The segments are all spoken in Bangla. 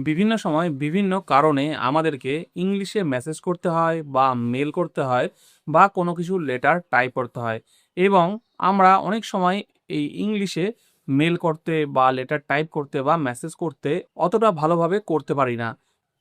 বিভিন্ন সময় বিভিন্ন কারণে আমাদেরকে ইংলিশে মেসেজ করতে হয় বা মেল করতে হয় বা কোনো কিছু লেটার টাইপ করতে হয় এবং আমরা অনেক সময় এই ইংলিশে মেল করতে বা লেটার টাইপ করতে বা মেসেজ করতে অতটা ভালোভাবে করতে পারি না।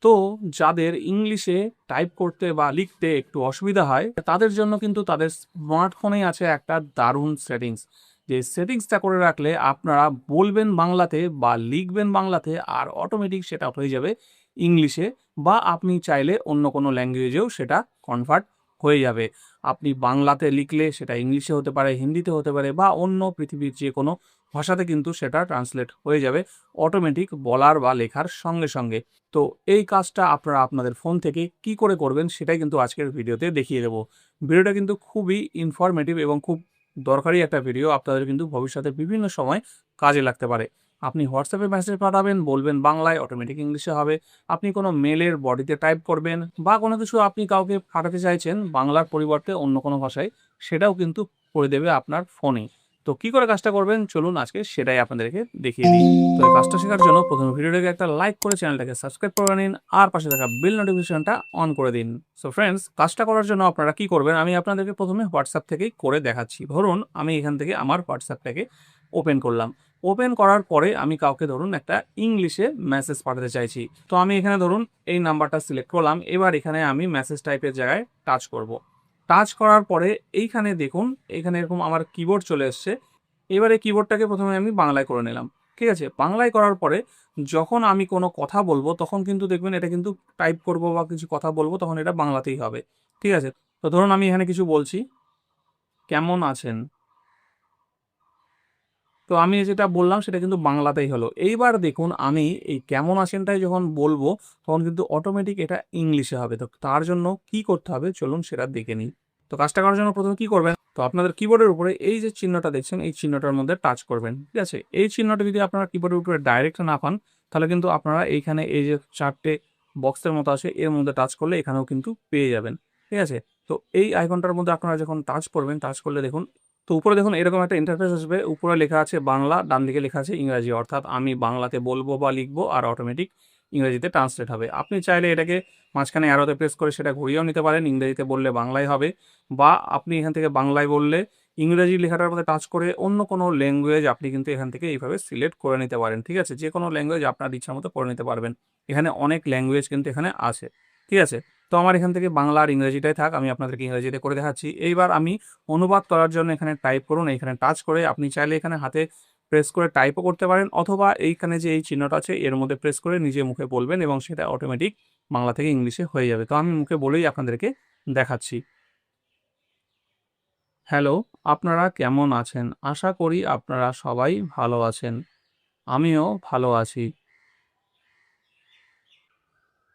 তো যাদের ইংলিশে টাইপ করতে বা লিখতে একটু অসুবিধা হয় তাদের জন্য কিন্তু তাদের স্মার্টফোনেই আছে একটা দারুণ সেটিংস, যে সেটিংসটা করে রাখলে আপনারা বলবেন বাংলাতে বা লিখবেন বাংলাতে আর অটোমেটিক সেটা হয়ে যাবে ইংলিশে, বা আপনি চাইলে অন্য কোনো ল্যাঙ্গুয়েজেও সেটা কনভার্ট হয়ে যাবে। আপনি বাংলাতে লিখলে সেটা ইংলিশে হতে পারে, হিন্দিতে হতে পারে বা অন্য পৃথিবীর যে কোনো ভাষাতে কিন্তু সেটা ট্রান্সলেট হয়ে যাবে অটোমেটিক বলার বা লেখার সঙ্গে সঙ্গে। তো এই কাজটা আপনারা আপনাদের ফোন থেকে কি করে করবেন সেটাই কিন্তু আজকের ভিডিওতে দেখিয়ে দেবো। ভিডিওটা কিন্তু খুবই ইনফরমেটিভ এবং খুব দরকারি একটা ভিডিও, আপনাদের কিন্তু ভবিষ্যতে বিভিন্ন সময় কাজে লাগতে পারে। আপনি হোয়াটসঅ্যাপে মেসেজ পাঠাবেন, বলবেন বাংলায়, অটোমেটিক ইংলিশে হবে। আপনি কোনো মেলের বডিতে টাইপ করবেন বা কোনো কিছু আপনি কাউকে পাঠাতে চাইছেন বাংলার পরিবর্তে অন্য কোনো ভাষায়, সেটাও কিন্তু করে দেবে আপনার ফোনে। তো কি করে কাজটা করবেন চলুন আজকে সেটাই আপনাদেরকে দেখিয়ে দিই। তো এই কাজটা শেখার জন্য প্রথমে ভিডিওটাকে একটা লাইক করে চ্যানেলটাকে সাবস্ক্রাইব করে নিন আর পাশে থাকা বেল নোটিফিকেশনটা অন করে দিন। সো ফ্রেন্ডস, কাজটা করার জন্য আপনারা কি করবেন আমি আপনাদেরকে প্রথমে হোয়াটসঅ্যাপ থেকেই করে দেখাচ্ছি। ধরুন আমি এখান থেকে আমার হোয়াটসঅ্যাপটাকে ওপেন করলাম। ওপেন করার পরে আমি কাউকে ধরুন একটা ইংলিশে মেসেজ পাঠাতে চাইছি। তো আমি এখানে ধরুন এই নাম্বারটা সিলেক্ট করলাম। এবার এখানে আমি মেসেজ টাইপের জায়গায় টাচ করব। টাচ করার পরে এইখানে দেখুন, এখানে এরকম আমার কিবোর্ড চলে এসছে। এবারে কিবোর্ডটাকে প্রথমে আমি বাংলায় করে নিলাম। ঠিক আছে? বাংলায় করার পরে যখন আমি কোনো কথা বলবো তখন কিন্তু দেখবেন এটা কিন্তু টাইপ করব বা কিছু কথা বলবো তখন এটা বাংলাতেই হবে। ঠিক আছে? তো ধরুন আমি এখানে কিছু বলছি, কেমন আছেন? তো আমি যেটা বললাম সেটা কিন্তু বাংলাতেই হলো। এইবার দেখুন আমি এই কেমন আছেনটাই যখন বলবো তখন কিন্তু অটোমেটিক এটা ইংলিশে হবে। তো তার জন্য কি করতে হবে চলুন সেটা দেখে নিই। তো কাজটা করার জন্য প্রথমে কি করবেন? তো আপনাদের কিবোর্ডের উপরে এই যে চিহ্নটা দেখছেন এই চিহ্নটার মধ্যে টাচ করবেন। ঠিক আছে? এই চিহ্নটা যদি আপনারা কিবোর্ডের উপরে ডাইরেক্ট না পান তাহলে কিন্তু আপনারা এইখানে এই যে ৪ টে বক্সের মতো আছে এর মধ্যে টাচ করলে এখানেও কিন্তু পেয়ে যাবেন। ঠিক আছে? তো এই আইকনটার মধ্যে আপনারা যখন টাচ করবেন, টাচ করলে দেখুন, তো উপরে দেখুন এরকম একটা ইন্টারফেস আসবে। উপরে লেখা আছে বাংলা, ডান দিকে লেখা আছে ইংরাজি। অর্থাৎ আমি বাংলাতে বলবো বা লিখবো আর অটোমেটিক ইংরেজিতে ট্রান্সলেট হবে। আপনি চাইলে এটাকে মাঝখানে অ্যারোতে প্রেস করে সেটা ঘুরিয়েও নিতে পারেন। ইংরেজিতে বললে বাংলায় হবে, বা আপনি এখান থেকে বাংলায় বললে ইংরেজি লেখাটার মধ্যে টাচ করে অন্য কোনো ল্যাঙ্গুয়েজ আপনি কিন্তু এখান থেকে এইভাবে সিলেক্ট করে নিতে পারেন। ঠিক আছে? যে কোনো ল্যাঙ্গুয়েজ আপনার ইচ্ছা মতো করে নিতে পারবেন। এখানে অনেক ল্যাঙ্গুয়েজ কিন্তু এখানে আছে। ঠিক আছে? তো আমার এখান থেকে বাংলা আর ইংরেজিটাই থাক। আমি আপনাদেরকে ইংরেজিতে করে দেখাচ্ছি। এইবার আমি অনুবাদ করার জন্য এখানে টাইপ করুন। এইখানে টাচ করে আপনি চাইলে এখানে হাতে প্রেস করে টাইপও করতে পারেন, অথবা এইখানে যে এই চিহ্নটা আছে এর মধ্যে প্রেস করে নিজে মুখে বলবেন এবং সেটা অটোমেটিক বাংলা থেকে ইংলিশে হয়ে যাবে। তো আমি মুখে বলেই আপনাদেরকে দেখাচ্ছি। হ্যালো, আপনারা কেমন আছেন? আশা করি আপনারা সবাই ভালো আছেন। আমিও ভালো আছি।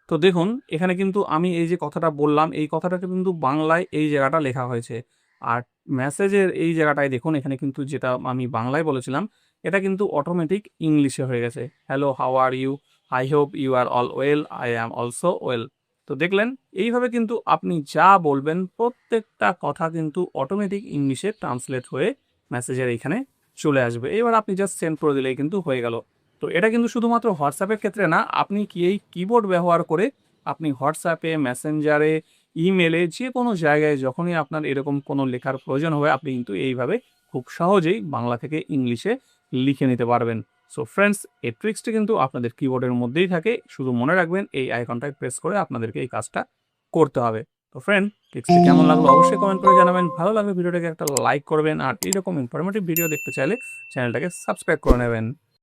তো দেখুন এখানে কিন্তু আমি এই যে কথাটা বললাম এই কথাটাকে কিন্তু বাংলায় এই জায়গাটা লেখা হয়েছে। আর মেসেজের এই জায়গাটায় দেখুন এখানে কিন্তু যেটা আমি বাংলায় বলেছিলাম এটা কিন্তু অটোমেটিক ইংলিশে হয়ে গেছে। Hello, how are you? I hope you are all well. I am also well. তো দেখলেন এইভাবে কিন্তু আপনি যা বলবেন প্রত্যেকটা কথা কিন্তু অটোমেটিক ইংলিশে ট্রান্সলেট হয়ে মেসেজের এইখানে চলে আসবে। এবার আপনি জাস্ট সেন্ড করে দিলেই কিন্তু হয়ে গেল। তো এটা কিন্তু শুধুমাত্র হোয়াটসঅ্যাপের ক্ষেত্রে না, আপনি কি এই কিবোর্ড ব্যবহার করে আপনি হোয়াটসঅ্যাপে, মেসেঞ্জারে, ইমেলে যে কোনো জায়গায় যখনই আপনার এরকম কোনো লেখার প্রয়োজন হবে আপনি কিন্তু এইভাবে খুব সহজেই বাংলা থেকে ইংলিশে লিখে নিতে পারবেন। সো ফ্রেন্ডস, এই ট্রিক্সটি কিন্তু আপনাদের কিবোর্ডের মধ্যেই থাকে। শুধু মনে রাখবেন এই আইকনটায় প্রেস করে আপনাদেরকে এই কাজটা করতে হবে। তো ফ্রেন্ড, ট্রিক্সটি কেমন লাগলো অবশ্যই কমেন্ট করে জানাবেন। ভালো লাগলে ভিডিওটাকে একটা লাইক করবেন আর এইরকম ইনফরমেটিভ ভিডিও দেখতে চাইলে চ্যানেলটাকে সাবস্ক্রাইব করে নেবেন।